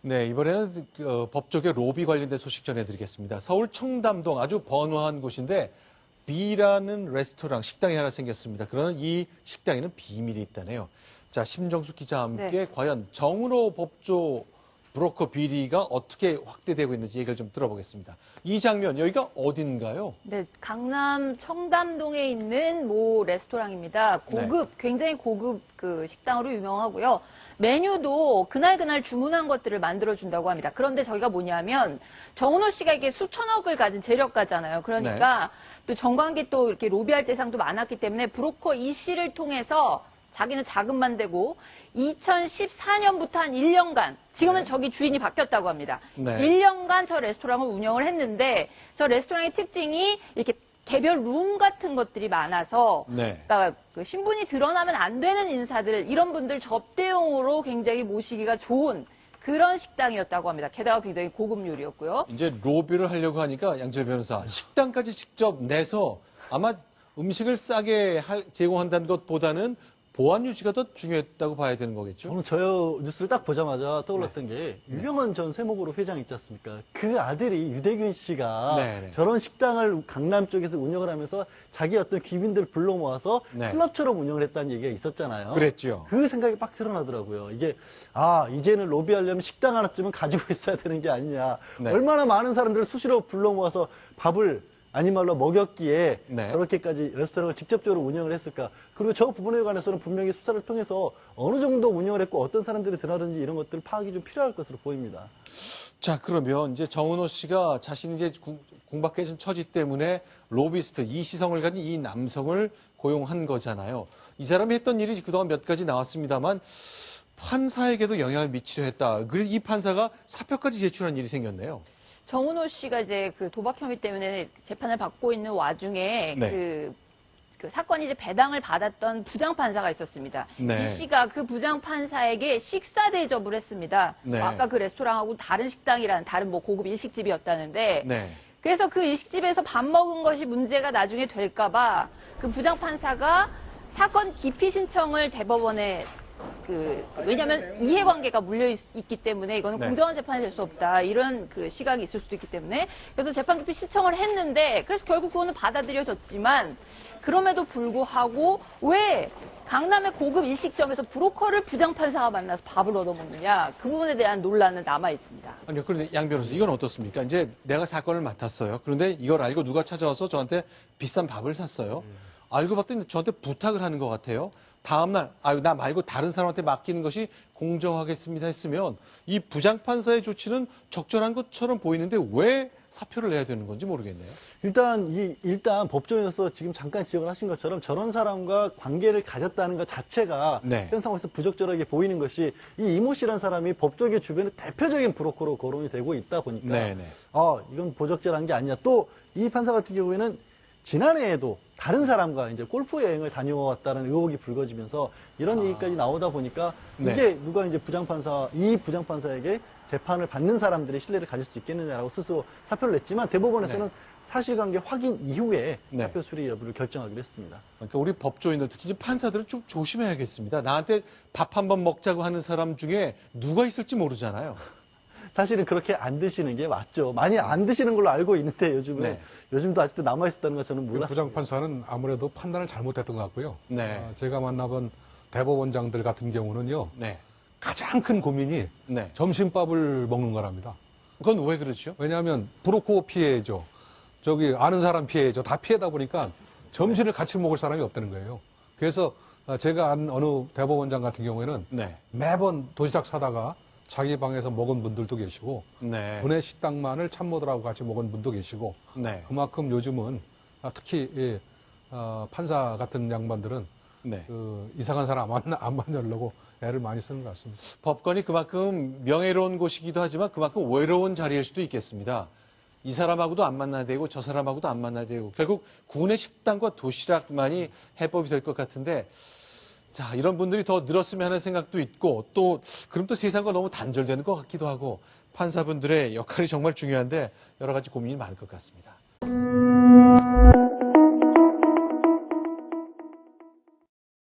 네, 이번에는 법조계 로비 관련된 소식 전해드리겠습니다. 서울 청담동 아주 번화한 곳인데 B라는 레스토랑, 식당이 하나 생겼습니다. 그러나 이 식당에는 비밀이 있다네요. 자, 심정숙 기자와 함께 과연 정은호 법조 브로커 비리가 어떻게 확대되고 있는지 얘기를 좀 들어보겠습니다. 이 장면, 여기가 어딘가요? 네, 강남 청담동에 있는 모 레스토랑입니다. 굉장히 고급 그 식당으로 유명하고요. 메뉴도 그날 주문한 것들을 만들어준다고 합니다. 그런데 저희가 뭐냐면 정은호 씨가 이게 수천억을 가진 재력가잖아요. 그러니까 또 정관계 또 이렇게 로비할 대상도 많았기 때문에 브로커 이 씨를 통해서 자기는 자금만 대고 2014년부터 한 1년간, 지금은 저기 주인이 바뀌었다고 합니다. 1년간 저 레스토랑을 운영을 했는데 저 레스토랑의 특징이 이렇게 개별 룸 같은 것들이 많아서 그러니까 그 신분이 드러나면 안 되는 인사들, 이런 분들 접대용으로 굉장히 모시기가 좋은 그런 식당이었다고 합니다. 게다가 굉장히 고급 요리였고요. 이제 로비를 하려고 하니까 양철 변호사, 식당까지 직접 내서 아마 음식을 싸게 제공한다는 것보다는 보안 유지가 더 중요했다고 봐야 되는 거겠죠? 저는 저 뉴스를 딱 보자마자 떠올랐던 게 유병헌 전 세무그룹 회장 있지 않습니까? 그 아들이 유대균 씨가 저런 식당을 강남 쪽에서 운영을 하면서 자기 어떤 귀빈들 불러 모아서 클럽처럼 운영을 했다는 얘기가 있었잖아요. 그랬죠. 그 생각이 빡 드러나더라고요. 이게 이제는 로비하려면 식당 하나쯤은 가지고 있어야 되는 게 아니냐. 얼마나 많은 사람들을 수시로 불러 모아서 밥을 아닌 말로 먹였기에 저렇게까지 레스토랑을 직접적으로 운영을 했을까. 그리고 저 부분에 관해서는 분명히 수사를 통해서 어느 정도 운영을 했고 어떤 사람들이 드나든지 이런 것들 파악이 좀 필요할 것으로 보입니다. 자, 그러면 이제 정은호 씨가 자신이 이제 공박해진 처지 때문에 로비스트, 이시성을 가진 이 남성을 고용한 거잖아요. 이 사람이 했던 일이 그동안 몇 가지 나왔습니다만 판사에게도 영향을 미치려 했다. 그래서 이 판사가 사표까지 제출한 일이 생겼네요. 정은호 씨가 이제 그 도박 혐의 때문에 재판을 받고 있는 와중에 그 사건이 이제 배당을 받았던 부장판사가 있었습니다. 이 씨가 그 부장판사에게 식사 대접을 했습니다. 아까 그 레스토랑하고 다른 식당이라는 다른 뭐 고급 일식집이었다는데 그래서 그 일식집에서 밥 먹은 것이 문제가 나중에 될까봐 그 부장판사가 사건 기피 신청을 대법원에 왜냐하면 이해관계가 물려있기 때문에 이거는 공정한 재판이 될 수 없다. 이런 그 시각이 있을 수도 있기 때문에. 그래서 재판 기피 신청을 했는데 그래서 결국 그거는 받아들여졌지만 그럼에도 불구하고 왜 강남의 고급 일식점에서 브로커를 부장판사가 만나서 밥을 얻어먹느냐. 그 부분에 대한 논란은 남아있습니다. 아니요, 그런데 양 변호사, 이건 어떻습니까? 이제 내가 사건을 맡았어요. 그런데 이걸 알고 누가 찾아와서 저한테 비싼 밥을 샀어요. 알고 봤더니 저한테 부탁을 하는 것 같아요. 다음날, 나 말고 다른 사람한테 맡기는 것이 공정하겠습니다 했으면 이 부장판사의 조치는 적절한 것처럼 보이는데 왜 사표를 내야 되는 건지 모르겠네요. 일단 법정에서 지금 잠깐 지적을 하신 것처럼 저런 사람과 관계를 가졌다는 것 자체가 현 상황에서 부적절하게 보이는 것이 이 이모 씨라는 사람이 법조계 주변에 대표적인 브로커로 거론이 되고 있다 보니까 이건 부적절한 게 아니냐. 또 이 판사 같은 경우에는 지난해에도 다른 사람과 이제 골프 여행을 다녀왔다는 의혹이 불거지면서 이런 얘기까지 나오다 보니까 이게 누가 이제 이 부장판사에게 재판을 받는 사람들의 신뢰를 가질 수 있겠느냐라고 스스로 사표를 냈지만 대법원에서는 사실관계 확인 이후에 사표 수리 여부를 결정하기로 했습니다. 그러니까 우리 법조인들 특히 판사들은 좀 조심해야겠습니다. 나한테 밥 한번 먹자고 하는 사람 중에 누가 있을지 모르잖아요. 사실은 그렇게 안 드시는 게 맞죠. 많이 안 드시는 걸로 알고 있는데 요즘도 아직도 남아있었다는 거 저는 몰랐어요. 부장판사는 아무래도 판단을 잘못했던 것 같고요. 제가 만나본 대법원장들 같은 경우는요. 가장 큰 고민이 점심밥을 먹는 거랍니다. 그건 왜 그렇죠? 왜냐하면 브로커 피해죠. 저기 아는 사람 피해죠. 다 피해다 보니까 점심을 같이 먹을 사람이 없다는 거예요. 그래서 제가 아는 어느 대법원장 같은 경우에는 매번 도시락 사다가 자기 방에서 먹은 분들도 계시고 분해 식당만을 참모들하고 같이 먹은 분도 계시고 그만큼 요즘은 특히 판사 같은 양반들은 이상한 사람 안 만나려고 애를 많이 쓰는 것 같습니다. 법관이 그만큼 명예로운 곳이기도 하지만 그만큼 외로운 자리일 수도 있겠습니다. 이 사람하고도 안 만나야 되고 저 사람하고도 안 만나야 되고 결국 구내 식당과 도시락만이 해법이 될 것 같은데 자, 이런 분들이 더 늘었으면 하는 생각도 있고 그럼 또 세상과 너무 단절되는 것 같기도 하고 판사분들의 역할이 정말 중요한데 여러 가지 고민이 많을 것 같습니다.